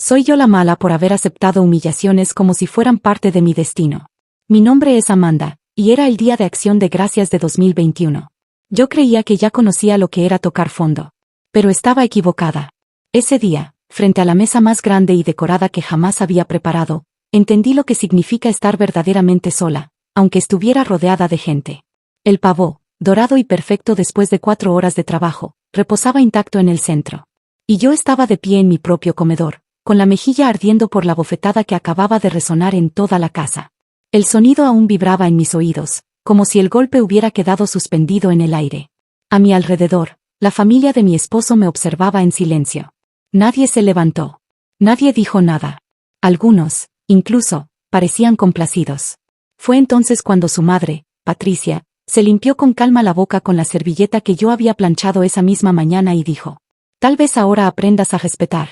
Soy yo la mala por haber aceptado humillaciones como si fueran parte de mi destino. Mi nombre es Amanda, y era el Día de Acción de Gracias de 2021. Yo creía que ya conocía lo que era tocar fondo. Pero estaba equivocada. Ese día, frente a la mesa más grande y decorada que jamás había preparado, entendí lo que significa estar verdaderamente sola, aunque estuviera rodeada de gente. El pavo, dorado y perfecto después de 4 horas de trabajo, reposaba intacto en el centro. Y yo estaba de pie en mi propio comedor, con la mejilla ardiendo por la bofetada que acababa de resonar en toda la casa. El sonido aún vibraba en mis oídos, como si el golpe hubiera quedado suspendido en el aire. A mi alrededor, la familia de mi esposo me observaba en silencio. Nadie se levantó. Nadie dijo nada. Algunos, incluso, parecían complacidos. Fue entonces cuando su madre, Patricia, se limpió con calma la boca con la servilleta que yo había planchado esa misma mañana y dijo: «Tal vez ahora aprendas a respetar.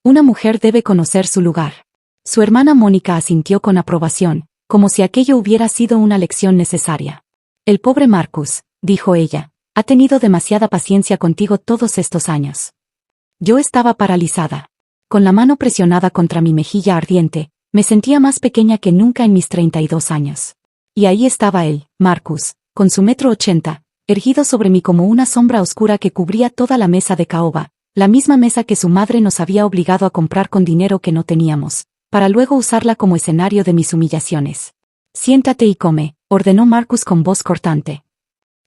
Una mujer debe conocer su lugar». Su hermana Mónica asintió con aprobación, como si aquello hubiera sido una lección necesaria. «El pobre Marcus», dijo ella, «ha tenido demasiada paciencia contigo todos estos años». Yo estaba paralizada. Con la mano presionada contra mi mejilla ardiente, me sentía más pequeña que nunca en mis 32 años. Y ahí estaba él, Marcus, con su 1,80 m, erguido sobre mí como una sombra oscura que cubría toda la mesa de caoba, la misma mesa que su madre nos había obligado a comprar con dinero que no teníamos, para luego usarla como escenario de mis humillaciones. «Siéntate y come», ordenó Marcus con voz cortante.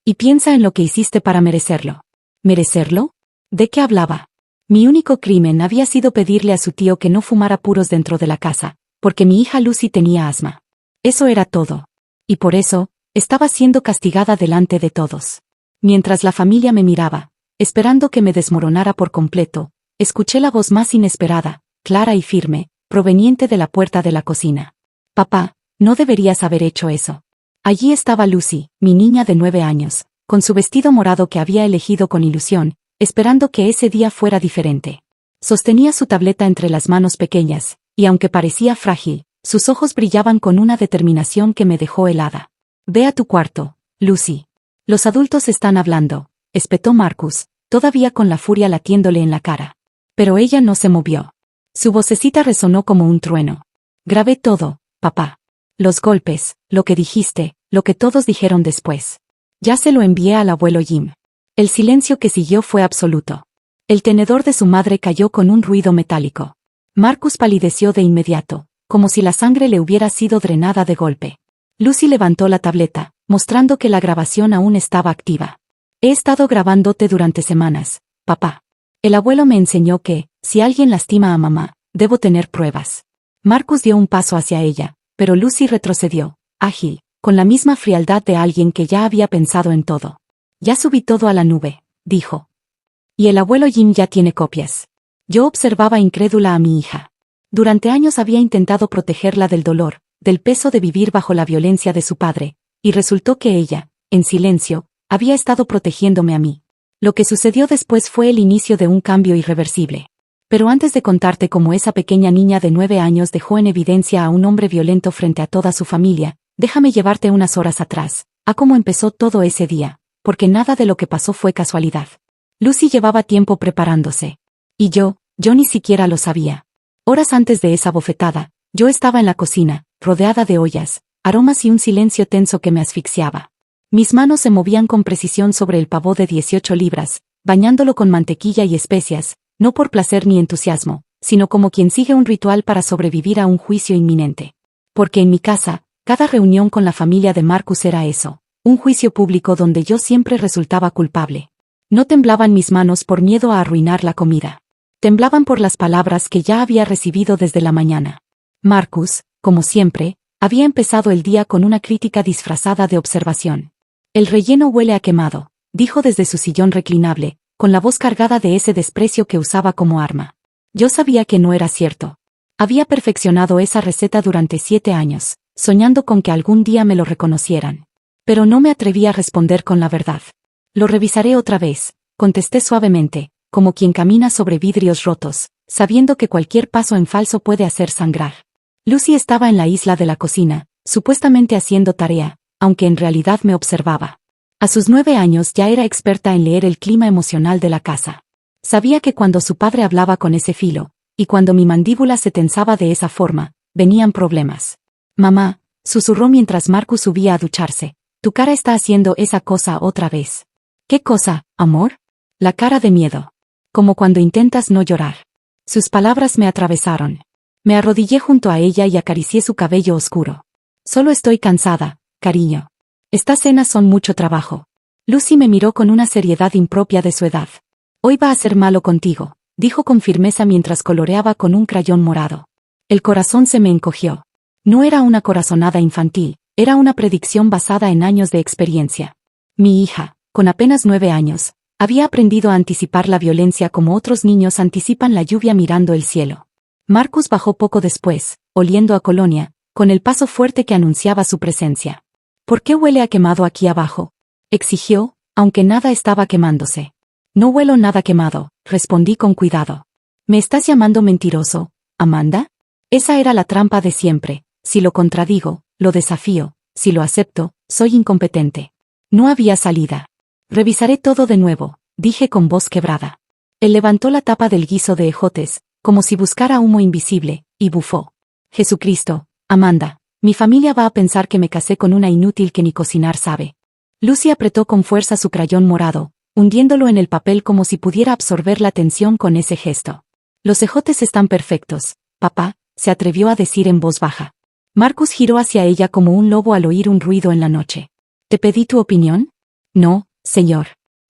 «Y piensa en lo que hiciste para merecerlo». ¿Merecerlo? ¿De qué hablaba? Mi único crimen había sido pedirle a su tío que no fumara puros dentro de la casa, porque mi hija Lucy tenía asma. Eso era todo. Y por eso, estaba siendo castigada delante de todos. Mientras la familia me miraba, esperando que me desmoronara por completo, escuché la voz más inesperada, clara y firme, proveniente de la puerta de la cocina. «Papá, no deberías haber hecho eso». Allí estaba Lucy, mi niña de 9 años, con su vestido morado que había elegido con ilusión, esperando que ese día fuera diferente. Sostenía su tableta entre las manos pequeñas, y aunque parecía frágil, sus ojos brillaban con una determinación que me dejó helada. «Ve a tu cuarto, Lucy. Los adultos están hablando», espetó Marcus, todavía con la furia latiéndole en la cara. Pero ella no se movió. Su vocecita resonó como un trueno. «Grabé todo, papá. Los golpes, lo que dijiste, lo que todos dijeron después. Ya se lo envié al abuelo Jim». El silencio que siguió fue absoluto. El tenedor de su madre cayó con un ruido metálico. Marcus palideció de inmediato, como si la sangre le hubiera sido drenada de golpe. Lucy levantó la tableta, mostrando que la grabación aún estaba activa. «He estado grabándote durante semanas, papá. El abuelo me enseñó que, si alguien lastima a mamá, debo tener pruebas». Marcus dio un paso hacia ella, pero Lucy retrocedió, ágil, con la misma frialdad de alguien que ya había pensado en todo. «Ya subí todo a la nube», dijo. «Y el abuelo Jim ya tiene copias». Yo observaba incrédula a mi hija. Durante años había intentado protegerla del dolor, del peso de vivir bajo la violencia de su padre, y resultó que ella, en silencio, había estado protegiéndome a mí. Lo que sucedió después fue el inicio de un cambio irreversible. Pero antes de contarte cómo esa pequeña niña de 9 años dejó en evidencia a un hombre violento frente a toda su familia, déjame llevarte unas horas atrás, a cómo empezó todo ese día, porque nada de lo que pasó fue casualidad. Lucy llevaba tiempo preparándose. Y yo ni siquiera lo sabía. Horas antes de esa bofetada, yo estaba en la cocina, rodeada de ollas, aromas y un silencio tenso que me asfixiaba. Mis manos se movían con precisión sobre el pavó de 18 libras, bañándolo con mantequilla y especias, no por placer ni entusiasmo, sino como quien sigue un ritual para sobrevivir a un juicio inminente. Porque en mi casa, cada reunión con la familia de Marcus era eso, un juicio público donde yo siempre resultaba culpable. No temblaban mis manos por miedo a arruinar la comida. Temblaban por las palabras que ya había recibido desde la mañana. Marcus, como siempre, había empezado el día con una crítica disfrazada de observación. «El relleno huele a quemado», dijo desde su sillón reclinable, con la voz cargada de ese desprecio que usaba como arma. Yo sabía que no era cierto. Había perfeccionado esa receta durante 7 años, soñando con que algún día me lo reconocieran. Pero no me atreví a responder con la verdad. «Lo revisaré otra vez», contesté suavemente, como quien camina sobre vidrios rotos, sabiendo que cualquier paso en falso puede hacer sangrar. Lucy estaba en la isla de la cocina, supuestamente haciendo tarea, aunque en realidad me observaba. A sus 9 años ya era experta en leer el clima emocional de la casa. Sabía que cuando su padre hablaba con ese filo, y cuando mi mandíbula se tensaba de esa forma, venían problemas. Mamá, susurró mientras Marcus subía a ducharse, tu cara está haciendo esa cosa otra vez. ¿Qué cosa, amor? La cara de miedo. Como cuando intentas no llorar. Sus palabras me atravesaron. Me arrodillé junto a ella y acaricié su cabello oscuro. Solo estoy cansada, cariño. Estas cenas son mucho trabajo. Lucy me miró con una seriedad impropia de su edad. Hoy va a ser malo contigo, dijo con firmeza mientras coloreaba con un crayón morado. El corazón se me encogió. No era una corazonada infantil, era una predicción basada en años de experiencia. Mi hija, con apenas 9 años, había aprendido a anticipar la violencia como otros niños anticipan la lluvia mirando el cielo. Marcus bajó poco después, oliendo a colonia, con el paso fuerte que anunciaba su presencia. ¿Por qué huele a quemado aquí abajo?, exigió, aunque nada estaba quemándose. No huelo nada quemado, respondí con cuidado. ¿Me estás llamando mentiroso, Amanda? Esa era la trampa de siempre, si lo contradigo, lo desafío, si lo acepto, soy incompetente. No había salida. Revisaré todo de nuevo, dije con voz quebrada. Él levantó la tapa del guiso de ejotes, como si buscara humo invisible, y bufó. Jesucristo, Amanda, mi familia va a pensar que me casé con una inútil que ni cocinar sabe. Lucy apretó con fuerza su crayón morado, hundiéndolo en el papel como si pudiera absorber la tensión con ese gesto. Los ejotes están perfectos, papá, se atrevió a decir en voz baja. Marcus giró hacia ella como un lobo al oír un ruido en la noche. ¿Te pedí tu opinión? No, señor.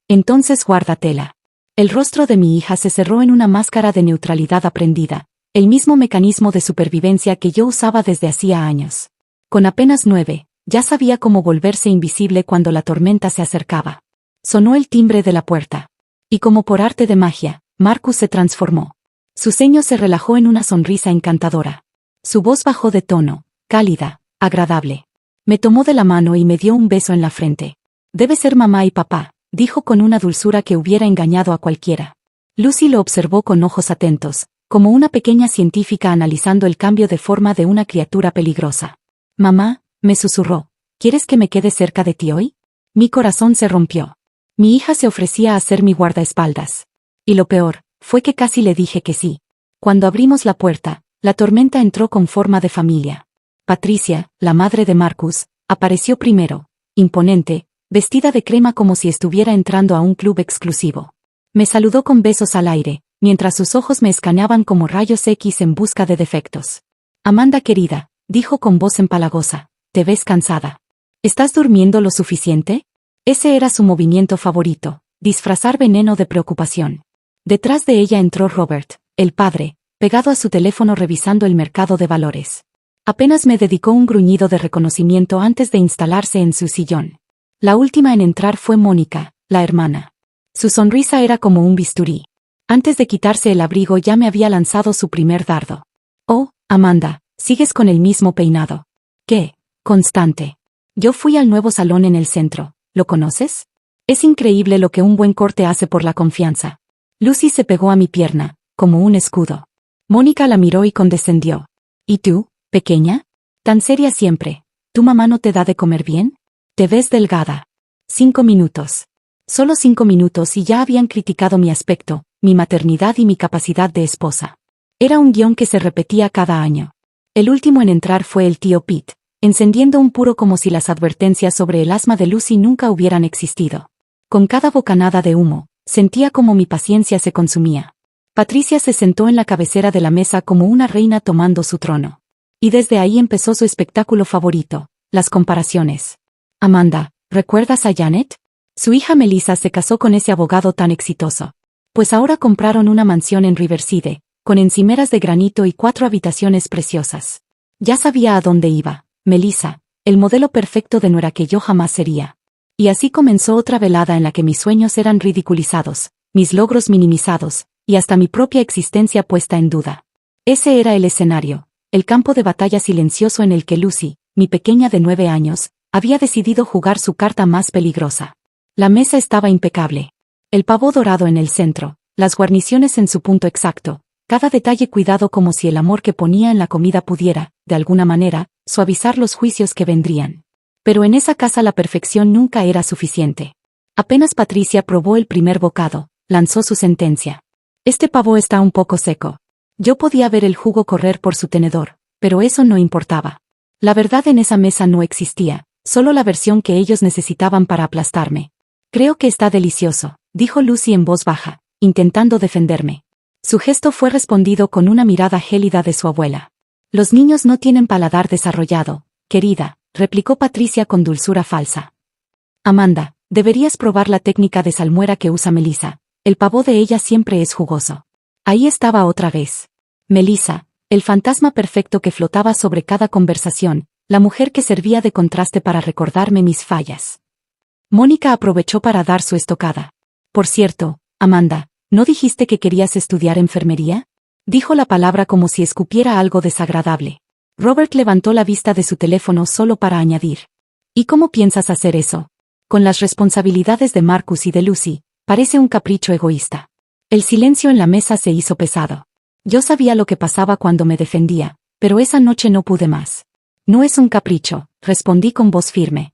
Entonces guárdatela. El rostro de mi hija se cerró en una máscara de neutralidad aprendida, el mismo mecanismo de supervivencia que yo usaba desde hacía años. Con apenas 9, ya sabía cómo volverse invisible cuando la tormenta se acercaba. Sonó el timbre de la puerta. Y como por arte de magia, Marcus se transformó. Su ceño se relajó en una sonrisa encantadora. Su voz bajó de tono, cálida, agradable. Me tomó de la mano y me dio un beso en la frente. Debe ser mamá y papá, dijo con una dulzura que hubiera engañado a cualquiera. Lucy lo observó con ojos atentos, como una pequeña científica analizando el cambio de forma de una criatura peligrosa. Mamá, me susurró, ¿quieres que me quede cerca de ti hoy? Mi corazón se rompió. Mi hija se ofrecía a ser mi guardaespaldas. Y lo peor, fue que casi le dije que sí. Cuando abrimos la puerta, la tormenta entró con forma de familia. Patricia, la madre de Marcus, apareció primero, imponente, vestida de crema como si estuviera entrando a un club exclusivo. Me saludó con besos al aire, mientras sus ojos me escaneaban como rayos X en busca de defectos. Amanda querida, dijo con voz empalagosa, te ves cansada. ¿Estás durmiendo lo suficiente? Ese era su movimiento favorito, disfrazar veneno de preocupación. Detrás de ella entró Robert, el padre, pegado a su teléfono revisando el mercado de valores. Apenas me dedicó un gruñido de reconocimiento antes de instalarse en su sillón. La última en entrar fue Mónica, la hermana. Su sonrisa era como un bisturí. Antes de quitarse el abrigo ya me había lanzado su primer dardo. Oh, Amanda, sigues con el mismo peinado. ¿Qué? Constante. Yo fui al nuevo salón en el centro, ¿lo conoces? Es increíble lo que un buen corte hace por la confianza. Lucy se pegó a mi pierna, como un escudo. Mónica la miró y condescendió. ¿Y tú, pequeña? Tan seria siempre. ¿Tu mamá no te da de comer bien? Te ves delgada. 5 minutos. Solo 5 minutos y ya habían criticado mi aspecto, mi maternidad y mi capacidad de esposa. Era un guión que se repetía cada año. El último en entrar fue el tío Pete, encendiendo un puro como si las advertencias sobre el asma de Lucy nunca hubieran existido. Con cada bocanada de humo, sentía como mi paciencia se consumía. Patricia se sentó en la cabecera de la mesa como una reina tomando su trono. Y desde ahí empezó su espectáculo favorito, las comparaciones. Amanda, ¿recuerdas a Janet? Su hija Melissa se casó con ese abogado tan exitoso. Pues ahora compraron una mansión en Riverside, con encimeras de granito y 4 habitaciones preciosas. Ya sabía a dónde iba, Melissa, el modelo perfecto de nuera que yo jamás sería. Y así comenzó otra velada en la que mis sueños eran ridiculizados, mis logros minimizados, y hasta mi propia existencia puesta en duda. Ese era el escenario, el campo de batalla silencioso en el que Lucy, mi pequeña de 9 años, había decidido jugar su carta más peligrosa. La mesa estaba impecable. El pavo dorado en el centro, las guarniciones en su punto exacto, cada detalle cuidado como si el amor que ponía en la comida pudiera, de alguna manera, suavizar los juicios que vendrían. Pero en esa casa la perfección nunca era suficiente. Apenas Patricia probó el primer bocado, lanzó su sentencia. Este pavo está un poco seco. Yo podía ver el jugo correr por su tenedor, pero eso no importaba. La verdad en esa mesa no existía, solo la versión que ellos necesitaban para aplastarme. Creo que está delicioso, dijo Lucy en voz baja, intentando defenderme. Su gesto fue respondido con una mirada gélida de su abuela. Los niños no tienen paladar desarrollado, querida, replicó Patricia con dulzura falsa. Amanda, deberías probar la técnica de salmuera que usa Melissa. El pavo de ella siempre es jugoso. Ahí estaba otra vez. Melissa, el fantasma perfecto que flotaba sobre cada conversación, la mujer que servía de contraste para recordarme mis fallas. Mónica aprovechó para dar su estocada. Por cierto, Amanda, ¿no dijiste que querías estudiar enfermería? Dijo la palabra como si escupiera algo desagradable. Robert levantó la vista de su teléfono solo para añadir. ¿Y cómo piensas hacer eso? Con las responsabilidades de Marcus y de Lucy, parece un capricho egoísta. El silencio en la mesa se hizo pesado. Yo sabía lo que pasaba cuando me defendía, pero esa noche no pude más. No es un capricho, respondí con voz firme.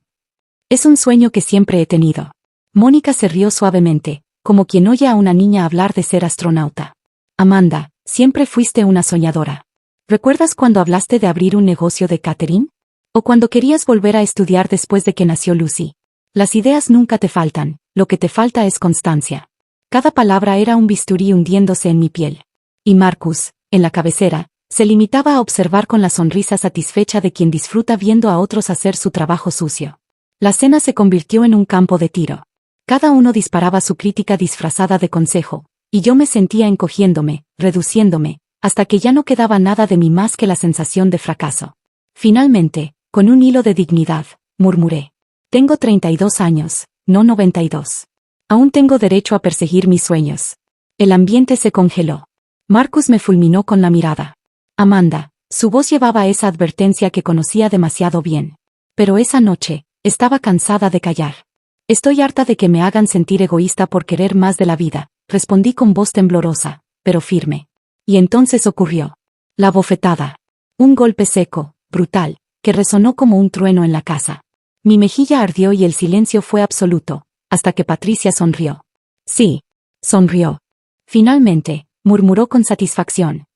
Es un sueño que siempre he tenido. Mónica se rió suavemente, como quien oye a una niña hablar de ser astronauta. Amanda, siempre fuiste una soñadora. ¿Recuerdas cuando hablaste de abrir un negocio de catering? ¿O cuando querías volver a estudiar después de que nació Lucy? Las ideas nunca te faltan, lo que te falta es constancia. Cada palabra era un bisturí hundiéndose en mi piel. Y Marcus, en la cabecera, se limitaba a observar con la sonrisa satisfecha de quien disfruta viendo a otros hacer su trabajo sucio. La cena se convirtió en un campo de tiro. Cada uno disparaba su crítica disfrazada de consejo, y yo me sentía encogiéndome, reduciéndome, hasta que ya no quedaba nada de mí más que la sensación de fracaso. Finalmente, con un hilo de dignidad, murmuré. Tengo 32 años, no 92. Aún tengo derecho a perseguir mis sueños. El ambiente se congeló. Marcus me fulminó con la mirada. Amanda, su voz llevaba esa advertencia que conocía demasiado bien. Pero esa noche, estaba cansada de callar. Estoy harta de que me hagan sentir egoísta por querer más de la vida, respondí con voz temblorosa, pero firme. Y entonces ocurrió. La bofetada. Un golpe seco, brutal, que resonó como un trueno en la casa. Mi mejilla ardió y el silencio fue absoluto, hasta que Patricia sonrió. Sí, sonrió. Finalmente, murmuró con satisfacción.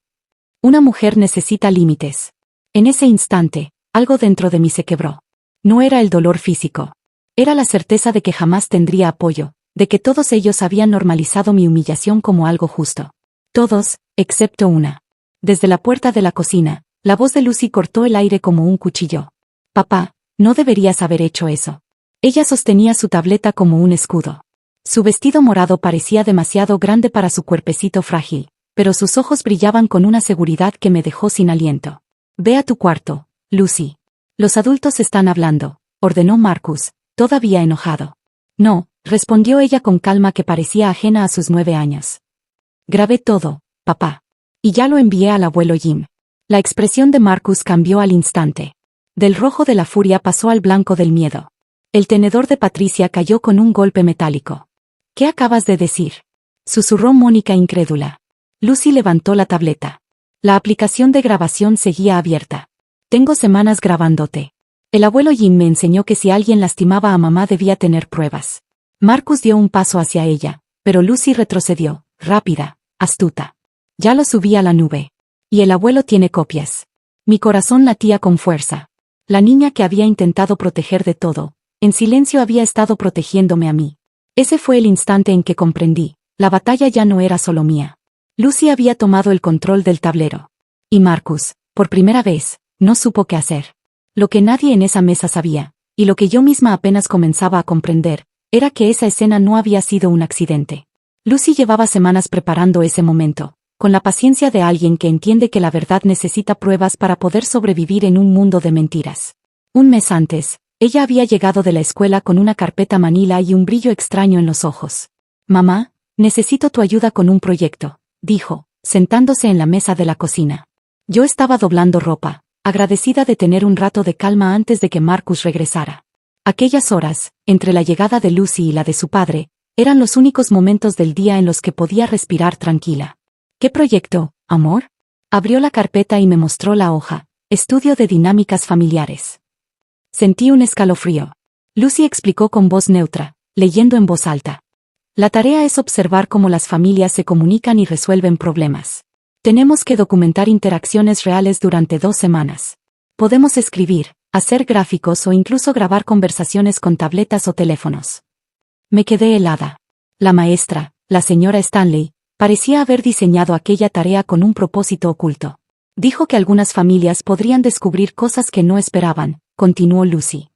Una mujer necesita límites. En ese instante, algo dentro de mí se quebró. No era el dolor físico. Era la certeza de que jamás tendría apoyo, de que todos ellos habían normalizado mi humillación como algo justo. Todos, excepto una. Desde la puerta de la cocina, la voz de Lucy cortó el aire como un cuchillo. Papá, no deberías haber hecho eso. Ella sostenía su tableta como un escudo. Su vestido morado parecía demasiado grande para su cuerpecito frágil, pero sus ojos brillaban con una seguridad que me dejó sin aliento. Ve a tu cuarto, Lucy. Los adultos están hablando, ordenó Marcus, todavía enojado. No, respondió ella con calma que parecía ajena a sus 9 años. Grabé todo, papá. Y ya lo envié al abuelo Jim. La expresión de Marcus cambió al instante. Del rojo de la furia pasó al blanco del miedo. El tenedor de Patricia cayó con un golpe metálico. ¿Qué acabas de decir? Susurró Mónica incrédula. Lucy levantó la tableta. La aplicación de grabación seguía abierta. Tengo semanas grabándote. El abuelo Jim me enseñó que si alguien lastimaba a mamá debía tener pruebas. Marcus dio un paso hacia ella, pero Lucy retrocedió, rápida, astuta. Ya lo subí a la nube. Y el abuelo tiene copias. Mi corazón latía con fuerza. La niña que había intentado proteger de todo, en silencio había estado protegiéndome a mí. Ese fue el instante en que comprendí, la batalla ya no era solo mía. Lucy había tomado el control del tablero. Y Marcus, por primera vez, no supo qué hacer. Lo que nadie en esa mesa sabía, y lo que yo misma apenas comenzaba a comprender, era que esa escena no había sido un accidente. Lucy llevaba semanas preparando ese momento, con la paciencia de alguien que entiende que la verdad necesita pruebas para poder sobrevivir en un mundo de mentiras. Un mes antes, ella había llegado de la escuela con una carpeta manila y un brillo extraño en los ojos. Mamá, necesito tu ayuda con un proyecto, dijo, sentándose en la mesa de la cocina. Yo estaba doblando ropa, agradecida de tener un rato de calma antes de que Marcus regresara. Aquellas horas, entre la llegada de Lucy y la de su padre, eran los únicos momentos del día en los que podía respirar tranquila. ¿Qué proyecto, amor? Abrió la carpeta y me mostró la hoja, estudio de dinámicas familiares. Sentí un escalofrío. Lucy explicó con voz neutra, leyendo en voz alta. La tarea es observar cómo las familias se comunican y resuelven problemas. Tenemos que documentar interacciones reales durante 2 semanas. Podemos escribir, hacer gráficos o incluso grabar conversaciones con tabletas o teléfonos. Me quedé helada. La maestra, la señora Stanley, parecía haber diseñado aquella tarea con un propósito oculto. Dijo que algunas familias podrían descubrir cosas que no esperaban, continuó Lucy.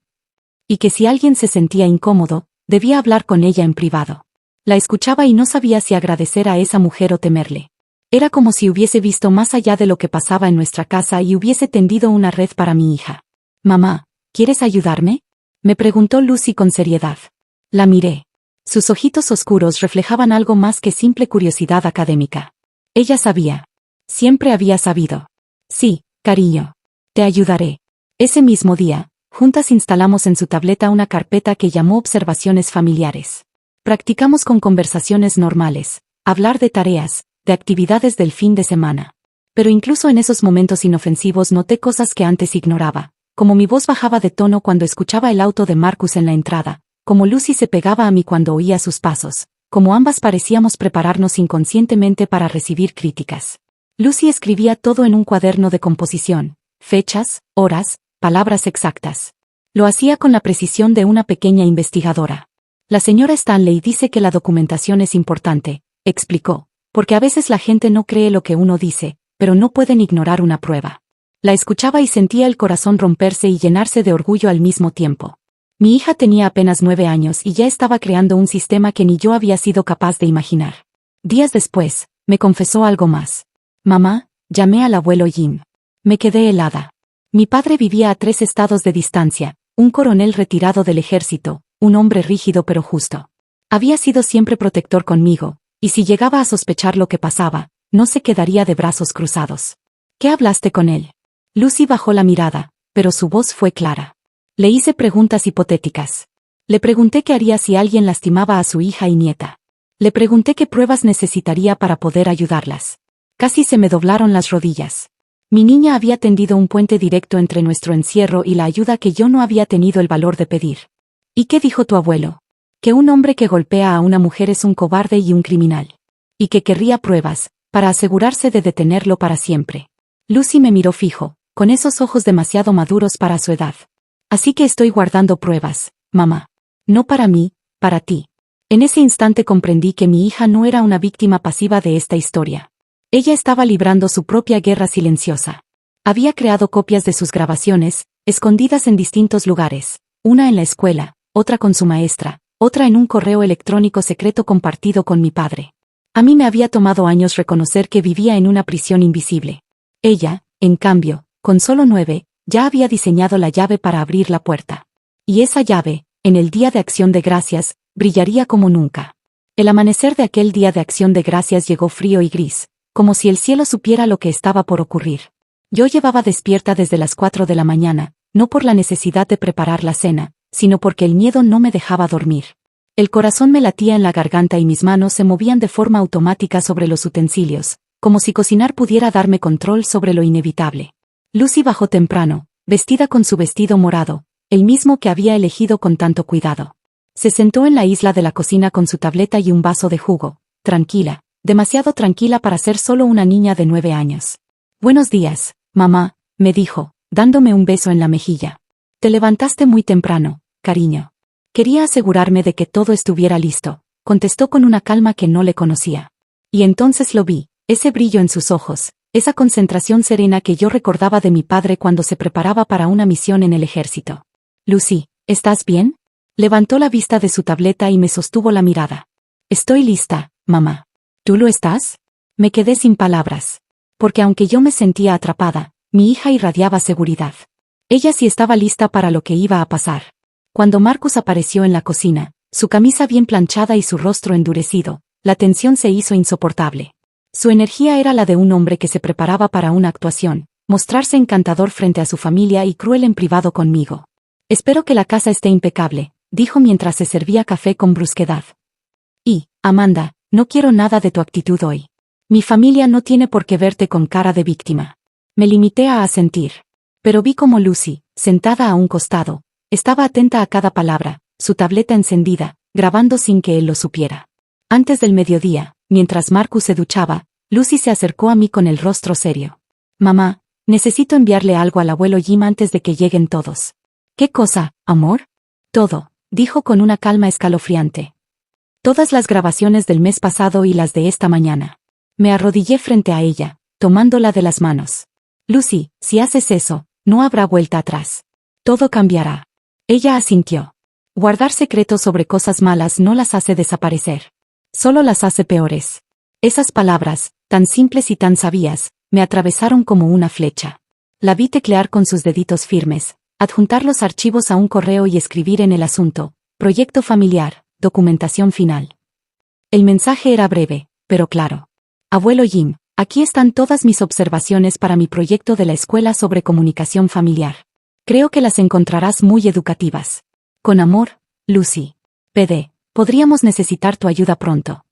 Y que si alguien se sentía incómodo, debía hablar con ella en privado. La escuchaba y no sabía si agradecer a esa mujer o temerle. Era como si hubiese visto más allá de lo que pasaba en nuestra casa y hubiese tendido una red para mi hija. «Mamá, ¿quieres ayudarme?», me preguntó Lucy con seriedad. La miré. Sus ojitos oscuros reflejaban algo más que simple curiosidad académica. Ella sabía. Siempre había sabido. «Sí, cariño. Te ayudaré». Ese mismo día, juntas instalamos en su tableta una carpeta que llamó Observaciones Familiares. Practicamos con conversaciones normales, hablar de tareas, de actividades del fin de semana. Pero incluso en esos momentos inofensivos noté cosas que antes ignoraba, como mi voz bajaba de tono cuando escuchaba el auto de Marcus en la entrada, como Lucy se pegaba a mí cuando oía sus pasos, como ambas parecíamos prepararnos inconscientemente para recibir críticas. Lucy escribía todo en un cuaderno de composición, fechas, horas, palabras exactas. Lo hacía con la precisión de una pequeña investigadora. La señora Stanley dice que la documentación es importante, explicó, porque a veces la gente no cree lo que uno dice, pero no pueden ignorar una prueba. La escuchaba y sentía el corazón romperse y llenarse de orgullo al mismo tiempo. Mi hija tenía apenas 9 años y ya estaba creando un sistema que ni yo había sido capaz de imaginar. Días después, me confesó algo más. «Mamá, llamé al abuelo Jim». Me quedé helada. Mi padre vivía a 3 estados de distancia, un coronel retirado del ejército, un hombre rígido pero justo. Había sido siempre protector conmigo, y si llegaba a sospechar lo que pasaba, no se quedaría de brazos cruzados. «¿Qué hablaste con él?». Lucy bajó la mirada, pero su voz fue clara. Le hice preguntas hipotéticas. Le pregunté qué haría si alguien lastimaba a su hija y nieta. Le pregunté qué pruebas necesitaría para poder ayudarlas. Casi se me doblaron las rodillas. Mi niña había tendido un puente directo entre nuestro encierro y la ayuda que yo no había tenido el valor de pedir. «¿Y qué dijo tu abuelo?». «Que un hombre que golpea a una mujer es un cobarde y un criminal. Y que querría pruebas, para asegurarse de detenerlo para siempre». Lucy me miró fijo, con esos ojos demasiado maduros para su edad. «Así que estoy guardando pruebas, mamá. No para mí, para ti». En ese instante comprendí que mi hija no era una víctima pasiva de esta historia. Ella estaba librando su propia guerra silenciosa. Había creado copias de sus grabaciones, escondidas en distintos lugares, una en la escuela, otra con su maestra, otra en un correo electrónico secreto compartido con mi padre. A mí me había tomado años reconocer que vivía en una prisión invisible. Ella, en cambio, con solo 9, ya había diseñado la llave para abrir la puerta. Y esa llave, en el Día de Acción de Gracias, brillaría como nunca. El amanecer de aquel Día de Acción de Gracias llegó frío y gris, como si el cielo supiera lo que estaba por ocurrir. Yo llevaba despierta desde las 4 de la mañana, no por la necesidad de preparar la cena, sino porque el miedo no me dejaba dormir. El corazón me latía en la garganta y mis manos se movían de forma automática sobre los utensilios, como si cocinar pudiera darme control sobre lo inevitable. Lucy bajó temprano, vestida con su vestido morado, el mismo que había elegido con tanto cuidado. Se sentó en la isla de la cocina con su tableta y un vaso de jugo, tranquila, demasiado tranquila para ser solo una niña de 9 años. «Buenos días, mamá», me dijo, dándome un beso en la mejilla. «Te levantaste muy temprano, cariño». «Quería asegurarme de que todo estuviera listo», contestó con una calma que no le conocía. Y entonces lo vi, ese brillo en sus ojos, esa concentración serena que yo recordaba de mi padre cuando se preparaba para una misión en el ejército. «Lucy, ¿estás bien?». Levantó la vista de su tableta y me sostuvo la mirada. «Estoy lista, mamá». «¿Tú lo estás?». Me quedé sin palabras. Porque aunque yo me sentía atrapada, mi hija irradiaba seguridad. Ella sí estaba lista para lo que iba a pasar. Cuando Marcus apareció en la cocina, su camisa bien planchada y su rostro endurecido, la tensión se hizo insoportable. Su energía era la de un hombre que se preparaba para una actuación, mostrarse encantador frente a su familia y cruel en privado conmigo. «Espero que la casa esté impecable», dijo mientras se servía café con brusquedad. «Y, Amanda, no quiero nada de tu actitud hoy. Mi familia no tiene por qué verte con cara de víctima». Me limité a asentir. Pero vi como Lucy, sentada a un costado, estaba atenta a cada palabra, su tableta encendida, grabando sin que él lo supiera. Antes del mediodía, mientras Marcus se duchaba, Lucy se acercó a mí con el rostro serio. Mamá, necesito enviarle algo al abuelo Jim antes de que lleguen todos. ¿Qué cosa, amor? Todo, dijo con una calma escalofriante. Todas las grabaciones del mes pasado y las de esta mañana. Me arrodillé frente a ella, tomándola de las manos. Lucy, si haces eso, no habrá vuelta atrás. Todo cambiará. Ella asintió. Guardar secretos sobre cosas malas no las hace desaparecer. Solo las hace peores. Esas palabras, tan simples y tan sabias, me atravesaron como una flecha. La vi teclear con sus deditos firmes, adjuntar los archivos a un correo y escribir en el asunto: proyecto familiar, documentación final. El mensaje era breve, pero claro. Abuelo Jim, aquí están todas mis observaciones para mi proyecto de la escuela sobre comunicación familiar. Creo que las encontrarás muy educativas. Con amor, Lucy. PD, podríamos necesitar tu ayuda pronto.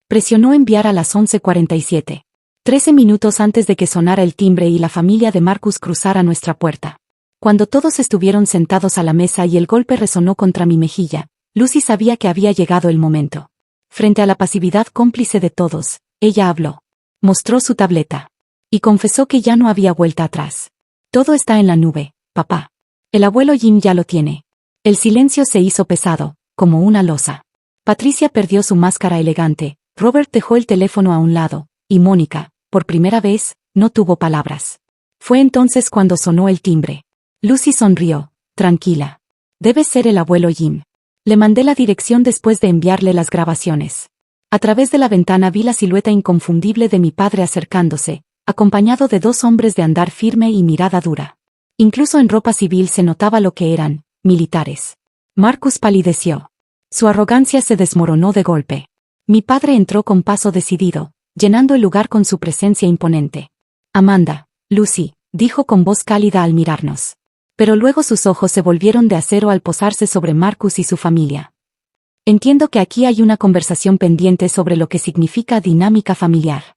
Presionó enviar a las 11:47. 13 minutos antes de que sonara el timbre y la familia de Marcus cruzara nuestra puerta. Cuando todos estuvieron sentados a la mesa y el golpe resonó contra mi mejilla, Lucy sabía que había llegado el momento. Frente a la pasividad cómplice de todos, ella habló. Mostró su tableta. Y confesó que ya no había vuelta atrás. Todo está en la nube, papá. El abuelo Jim ya lo tiene. El silencio se hizo pesado, como una losa. Patricia perdió su máscara elegante, Robert dejó el teléfono a un lado, y Mónica, por primera vez, no tuvo palabras. Fue entonces cuando sonó el timbre. Lucy sonrió, tranquila. Debe ser el abuelo Jim. Le mandé la dirección después de enviarle las grabaciones. A través de la ventana vi la silueta inconfundible de mi padre acercándose, acompañado de dos hombres de andar firme y mirada dura. Incluso en ropa civil se notaba lo que eran, militares. Marcus palideció. Su arrogancia se desmoronó de golpe. Mi padre entró con paso decidido, llenando el lugar con su presencia imponente. Amanda, Lucy, dijo con voz cálida al mirarnos. Pero luego sus ojos se volvieron de acero al posarse sobre Marcus y su familia. Entiendo que aquí hay una conversación pendiente sobre lo que significa dinámica familiar.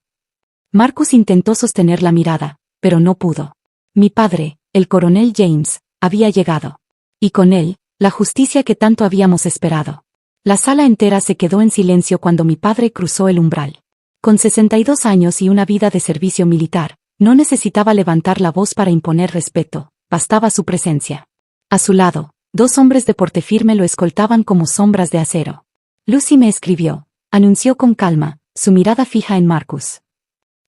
Marcus intentó sostener la mirada, pero no pudo. Mi padre, el coronel James, había llegado. Y con él, la justicia que tanto habíamos esperado. La sala entera se quedó en silencio cuando mi padre cruzó el umbral. Con 62 años y una vida de servicio militar, no necesitaba levantar la voz para imponer respeto, bastaba su presencia. A su lado, dos hombres de porte firme lo escoltaban como sombras de acero. Lucy me escribió, anunció con calma, su mirada fija en Marcus.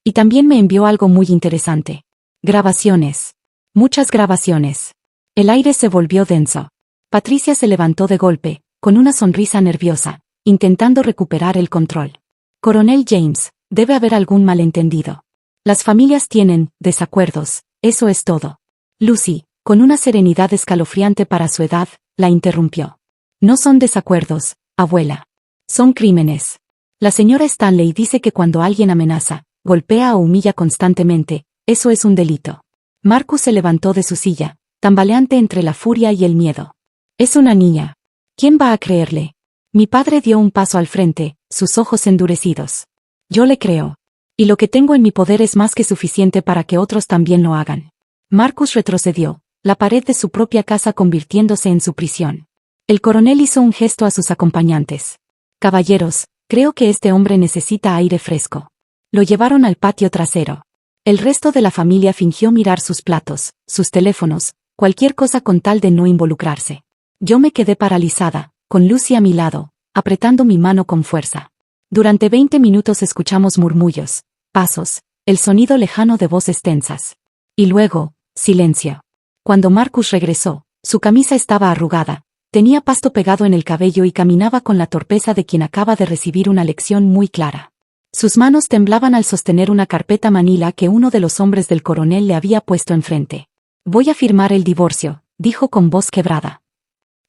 Y también me envió algo muy interesante. Grabaciones. Muchas grabaciones. El aire se volvió denso. Patricia se levantó de golpe, con una sonrisa nerviosa, intentando recuperar el control. Coronel James, debe haber algún malentendido. Las familias tienen desacuerdos, eso es todo. Lucy, con una serenidad escalofriante para su edad, la interrumpió. No son desacuerdos, abuela. Son crímenes. La señora Stanley dice que cuando alguien amenaza, golpea o humilla constantemente, eso es un delito. Marcus se levantó de su silla, tambaleante entre la furia y el miedo. Es una niña. ¿Quién va a creerle? Mi padre dio un paso al frente, sus ojos endurecidos. Yo le creo. Y lo que tengo en mi poder es más que suficiente para que otros también lo hagan. Marcus retrocedió, la pared de su propia casa convirtiéndose en su prisión. El coronel hizo un gesto a sus acompañantes. Caballeros, creo que este hombre necesita aire fresco. Lo llevaron al patio trasero. El resto de la familia fingió mirar sus platos, sus teléfonos, cualquier cosa con tal de no involucrarse. Yo me quedé paralizada, con Lucy a mi lado, apretando mi mano con fuerza. Durante 20 minutos escuchamos murmullos, pasos, el sonido lejano de voces tensas. Y luego, silencio. Cuando Marcus regresó, su camisa estaba arrugada, tenía pasto pegado en el cabello y caminaba con la torpeza de quien acaba de recibir una lección muy clara. Sus manos temblaban al sostener una carpeta manila que uno de los hombres del coronel le había puesto enfrente. Voy a firmar el divorcio, dijo con voz quebrada.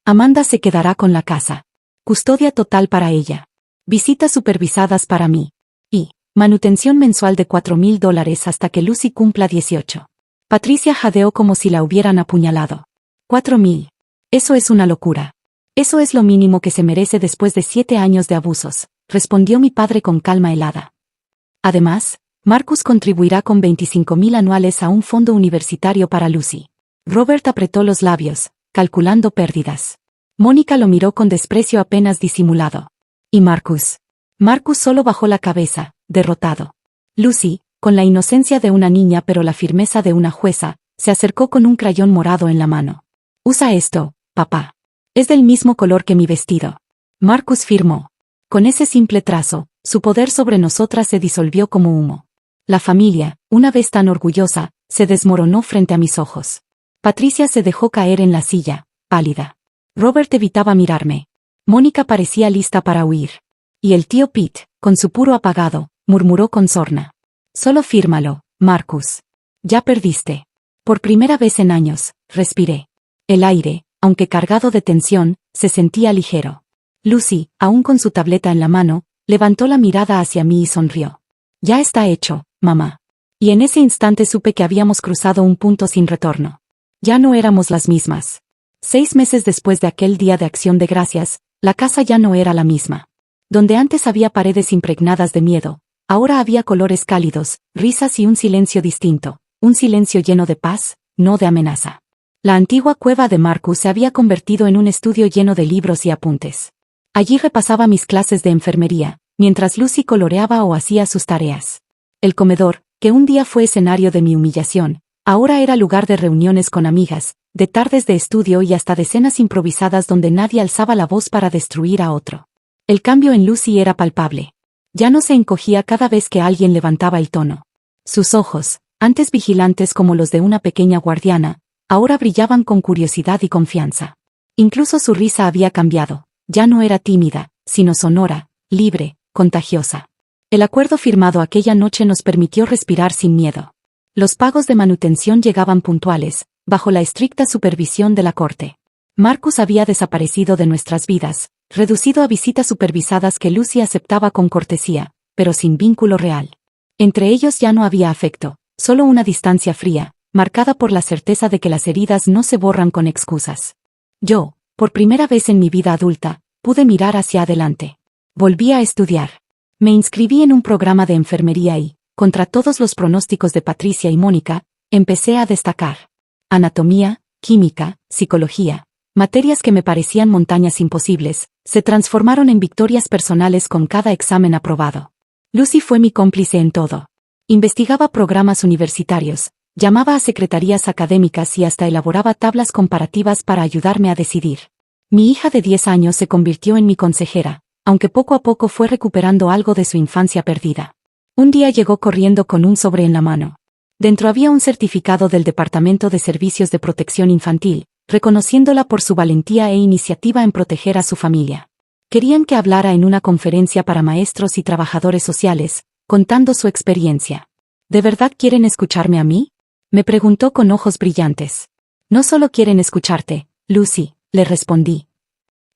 Amanda se quedará con la casa. Custodia total para ella. Visitas supervisadas para mí. Y manutención mensual de $4,000 hasta que Lucy cumpla 18. Patricia jadeó como si la hubieran apuñalado. 4,000. Eso es una locura. Eso es lo mínimo que se merece después de 7 años de abusos, respondió mi padre con calma helada. Además, Marcus contribuirá con 25,000 anuales a un fondo universitario para Lucy. Robert apretó los labios, calculando pérdidas. Mónica lo miró con desprecio apenas disimulado. ¿Y Marcus? Marcus solo bajó la cabeza, derrotado. Lucy, con la inocencia de una niña pero la firmeza de una jueza, se acercó con un crayón morado en la mano. «Usa esto, papá. Es del mismo color que mi vestido». Marcus firmó. Con ese simple trazo, su poder sobre nosotras se disolvió como humo. La familia, una vez tan orgullosa, se desmoronó frente a mis ojos. Patricia se dejó caer en la silla, pálida. Robert evitaba mirarme. Mónica parecía lista para huir. Y el tío Pete, con su puro apagado, murmuró con sorna. «Solo fírmalo, Marcus. Ya perdiste». Por primera vez en años, respiré. El aire, aunque cargado de tensión, se sentía ligero. Lucy, aún con su tableta en la mano, levantó la mirada hacia mí y sonrió. «Ya está hecho, mamá». Y en ese instante supe que habíamos cruzado un punto sin retorno. Ya no éramos las mismas. 6 meses después de aquel día de Acción de Gracias, la casa ya no era la misma. Donde antes había paredes impregnadas de miedo, ahora había colores cálidos, risas y un silencio distinto, un silencio lleno de paz, no de amenaza. La antigua cueva de Marcus se había convertido en un estudio lleno de libros y apuntes. Allí repasaba mis clases de enfermería, mientras Lucy coloreaba o hacía sus tareas. El comedor, que un día fue escenario de mi humillación, ahora era lugar de reuniones con amigas, de tardes de estudio y hasta de cenas improvisadas donde nadie alzaba la voz para destruir a otro. El cambio en Lucy era palpable. Ya no se encogía cada vez que alguien levantaba el tono. Sus ojos, antes vigilantes como los de una pequeña guardiana, ahora brillaban con curiosidad y confianza. Incluso su risa había cambiado, ya no era tímida, sino sonora, libre, contagiosa. El acuerdo firmado aquella noche nos permitió respirar sin miedo. Los pagos de manutención llegaban puntuales, bajo la estricta supervisión de la corte. Marcus había desaparecido de nuestras vidas, reducido a visitas supervisadas que Lucy aceptaba con cortesía, pero sin vínculo real. Entre ellos ya no había afecto, solo una distancia fría, marcada por la certeza de que las heridas no se borran con excusas. Yo, por primera vez en mi vida adulta, pude mirar hacia adelante. Volví a estudiar. Me inscribí en un programa de enfermería y, contra todos los pronósticos de Patricia y Mónica, empecé a destacar. Anatomía, química, psicología, materias que me parecían montañas imposibles, se transformaron en victorias personales con cada examen aprobado. Lucy fue mi cómplice en todo. Investigaba programas universitarios, llamaba a secretarías académicas y hasta elaboraba tablas comparativas para ayudarme a decidir. Mi hija de 10 años se convirtió en mi consejera, aunque poco a poco fue recuperando algo de su infancia perdida. Un día llegó corriendo con un sobre en la mano. Dentro había un certificado del Departamento de Servicios de Protección Infantil, reconociéndola por su valentía e iniciativa en proteger a su familia. Querían que hablara en una conferencia para maestros y trabajadores sociales, contando su experiencia. ¿De verdad quieren escucharme a mí?, me preguntó con ojos brillantes. No solo quieren escucharte, Lucy, le respondí.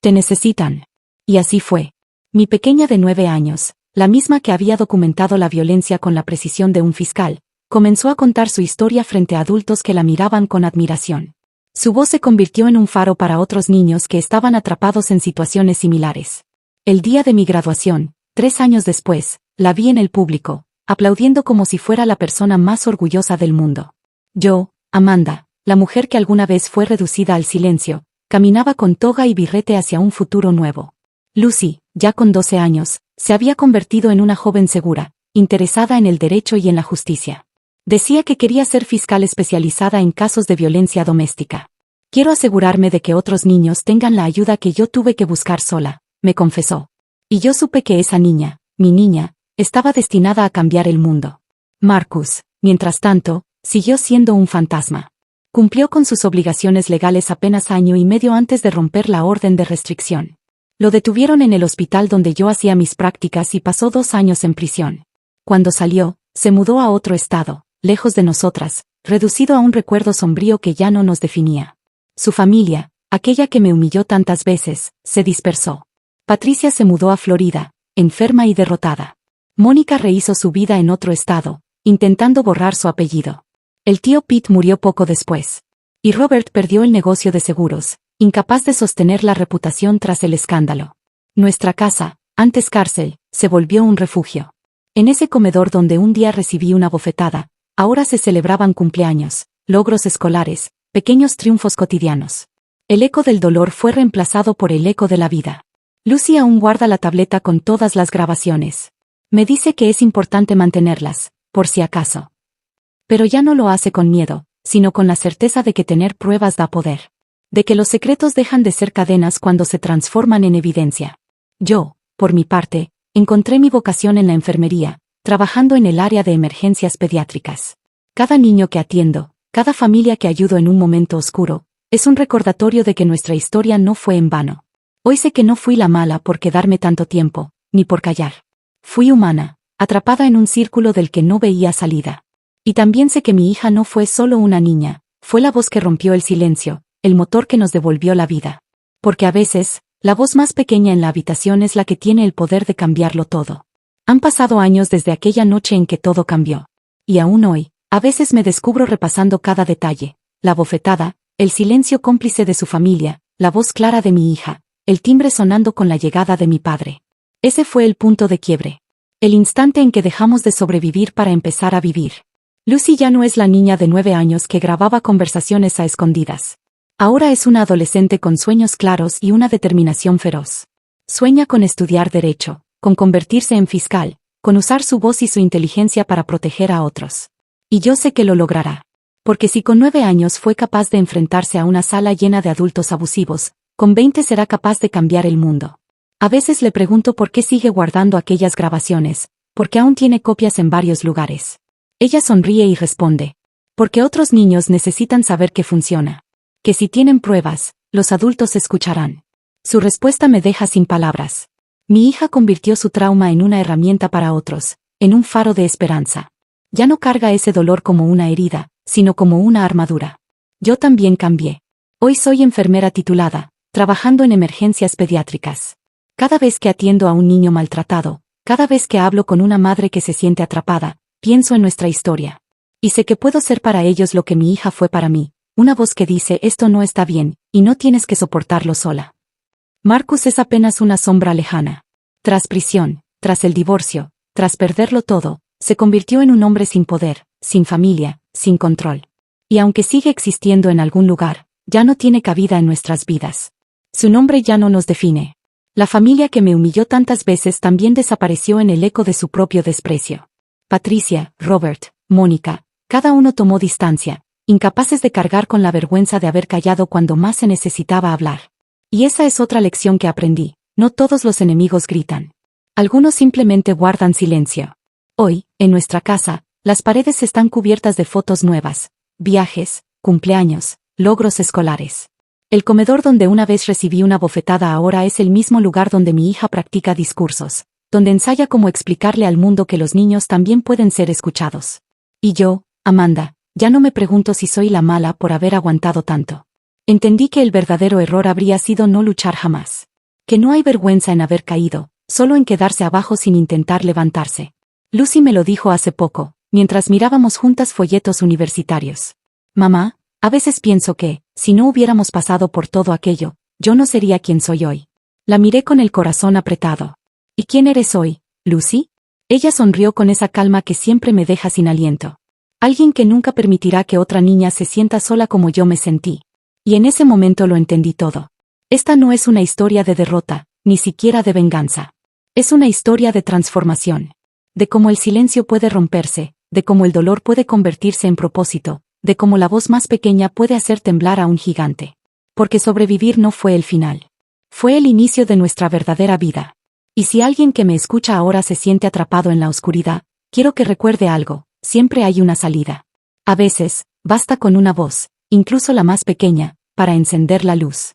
Te necesitan. Y así fue. Mi pequeña de 9 años, la misma que había documentado la violencia con la precisión de un fiscal, comenzó a contar su historia frente a adultos que la miraban con admiración. Su voz se convirtió en un faro para otros niños que estaban atrapados en situaciones similares. El día de mi graduación, 3 años después, la vi en el público, aplaudiendo como si fuera la persona más orgullosa del mundo. Yo, Amanda, la mujer que alguna vez fue reducida al silencio, caminaba con toga y birrete hacia un futuro nuevo. Lucy, ya con 12 años, se había convertido en una joven segura, interesada en el derecho y en la justicia. Decía que quería ser fiscal especializada en casos de violencia doméstica. Quiero asegurarme de que otros niños tengan la ayuda que yo tuve que buscar sola, me confesó. Y yo supe que esa niña, mi niña, estaba destinada a cambiar el mundo. Marcus, mientras tanto, siguió siendo un fantasma. Cumplió con sus obligaciones legales apenas año y medio antes de romper la orden de restricción. Lo detuvieron en el hospital donde yo hacía mis prácticas y pasó 2 años en prisión. Cuando salió, se mudó a otro estado, lejos de nosotras, reducido a un recuerdo sombrío que ya no nos definía. Su familia, aquella que me humilló tantas veces, se dispersó. Patricia se mudó a Florida, enferma y derrotada. Mónica rehizo su vida en otro estado, intentando borrar su apellido. El tío Pete murió poco después. Y Robert perdió el negocio de seguros, incapaz de sostener la reputación tras el escándalo. Nuestra casa, antes cárcel, se volvió un refugio. En ese comedor donde un día recibí una bofetada, ahora se celebraban cumpleaños, logros escolares, pequeños triunfos cotidianos. El eco del dolor fue reemplazado por el eco de la vida. Lucy aún guarda la tableta con todas las grabaciones. Me dice que es importante mantenerlas, por si acaso. Pero ya no lo hace con miedo, sino con la certeza de que tener pruebas da poder. De que los secretos dejan de ser cadenas cuando se transforman en evidencia. Yo, por mi parte, encontré mi vocación en la enfermería, trabajando en el área de emergencias pediátricas. Cada niño que atiendo, cada familia que ayudo en un momento oscuro, es un recordatorio de que nuestra historia no fue en vano. Hoy sé que no fui la mala por quedarme tanto tiempo, ni por callar. Fui humana, atrapada en un círculo del que no veía salida. Y también sé que mi hija no fue solo una niña, fue la voz que rompió el silencio, el motor que nos devolvió la vida. Porque a veces, la voz más pequeña en la habitación es la que tiene el poder de cambiarlo todo. Han pasado años desde aquella noche en que todo cambió. Y aún hoy, a veces me descubro repasando cada detalle, la bofetada, el silencio cómplice de su familia, la voz clara de mi hija, el timbre sonando con la llegada de mi padre. Ese fue el punto de quiebre. El instante en que dejamos de sobrevivir para empezar a vivir. Lucy ya no es la niña de 9 años que grababa conversaciones a escondidas. Ahora es una adolescente con sueños claros y una determinación feroz. Sueña con estudiar derecho, con convertirse en fiscal, con usar su voz y su inteligencia para proteger a otros. Y yo sé que lo logrará. Porque si con 9 años fue capaz de enfrentarse a una sala llena de adultos abusivos, con 20 será capaz de cambiar el mundo. A veces le pregunto por qué sigue guardando aquellas grabaciones, porque aún tiene copias en varios lugares. Ella sonríe y responde. Porque otros niños necesitan saber que funciona. Que si tienen pruebas, los adultos escucharán. Su respuesta me deja sin palabras. Mi hija convirtió su trauma en una herramienta para otros, en un faro de esperanza. Ya no carga ese dolor como una herida, sino como una armadura. Yo también cambié. Hoy soy enfermera titulada, trabajando en emergencias pediátricas. Cada vez que atiendo a un niño maltratado, cada vez que hablo con una madre que se siente atrapada, pienso en nuestra historia. Y sé que puedo ser para ellos lo que mi hija fue para mí, una voz que dice esto no está bien, y no tienes que soportarlo sola. Marcus es apenas una sombra lejana. Tras prisión, tras el divorcio, tras perderlo todo, se convirtió en un hombre sin poder, sin familia, sin control. Y aunque sigue existiendo en algún lugar, ya no tiene cabida en nuestras vidas. Su nombre ya no nos define. La familia que me humilló tantas veces también desapareció en el eco de su propio desprecio. Patricia, Robert, Mónica, cada uno tomó distancia, incapaces de cargar con la vergüenza de haber callado cuando más se necesitaba hablar. Y esa es otra lección que aprendí, no todos los enemigos gritan. Algunos simplemente guardan silencio. Hoy, en nuestra casa, las paredes están cubiertas de fotos nuevas, viajes, cumpleaños, logros escolares. El comedor donde una vez recibí una bofetada ahora es el mismo lugar donde mi hija practica discursos, donde ensaya cómo explicarle al mundo que los niños también pueden ser escuchados. Y yo, Amanda, ya no me pregunto si soy la mala por haber aguantado tanto. Entendí que el verdadero error habría sido no luchar jamás. Que no hay vergüenza en haber caído, solo en quedarse abajo sin intentar levantarse. Lucy me lo dijo hace poco, mientras mirábamos juntas folletos universitarios. Mamá, a veces pienso que, si no hubiéramos pasado por todo aquello, yo no sería quien soy hoy. La miré con el corazón apretado. ¿Y quién eres hoy, Lucy? Ella sonrió con esa calma que siempre me deja sin aliento. Alguien que nunca permitirá que otra niña se sienta sola como yo me sentí. Y en ese momento lo entendí todo. Esta no es una historia de derrota, ni siquiera de venganza. Es una historia de transformación. De cómo el silencio puede romperse, de cómo el dolor puede convertirse en propósito, de cómo la voz más pequeña puede hacer temblar a un gigante. Porque sobrevivir no fue el final. Fue el inicio de nuestra verdadera vida. Y si alguien que me escucha ahora se siente atrapado en la oscuridad, quiero que recuerde algo, siempre hay una salida. A veces, basta con una voz, incluso la más pequeña, para encender la luz.